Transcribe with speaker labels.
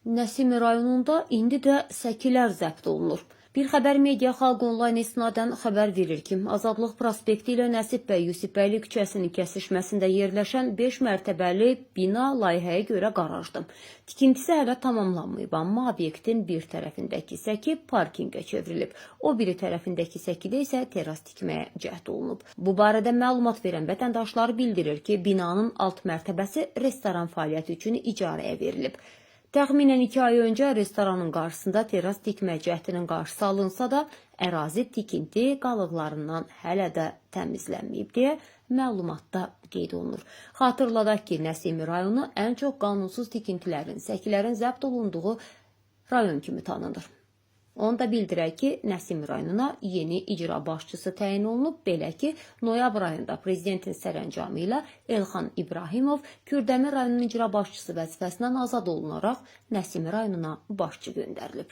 Speaker 1: Nəsimi rayonunda indi də səkilər zəbt olunur. Bir xəbər media xalq onlayn isnadən xəbər verir ki, Azadlıq prospekti ilə Nəsib bəy Yusifbəyli küçəsinin kəsişməsində yerləşən 5 mərtəbəli bina layihəyə görə qarajdır. Tikintisi hələ tamamlanmayıb, amma obyektin bir tərəfindəki səki parkinqə çevrilib. O biri tərəfindəki səkidə isə teras tikməyə cəhd olunub. Bu barədə məlumat verən vətəndaşlar bildirir ki, binanın alt mərtəbəsi restoran fəaliyyəti üçün icarəyə verilib. Təxminən 2 ay öncə restoranın qarşısında teras tikmə cəhdinin qarşısı alınsa da, ərazi tikinti qalıqlarından hələ də təmizlənməyib deyə məlumatda qeyd olunur. Xatırladaq ki, Nəsimi rayonu ən çox qanunsuz tikintilərin, səkilərin zəbt olunduğu rayon kimi tanınır. Onu da bildirək ki, Nəsimi rayonuna yeni icra başçısı təyin olunub, belə ki, noyabr ayında prezidentin sərəncamı ilə Elxan İbrahimov Kürdəmir rayonunun icra başçısı vəzifəsindən azad olunaraq Nəsimi rayonuna başçı göndərilib.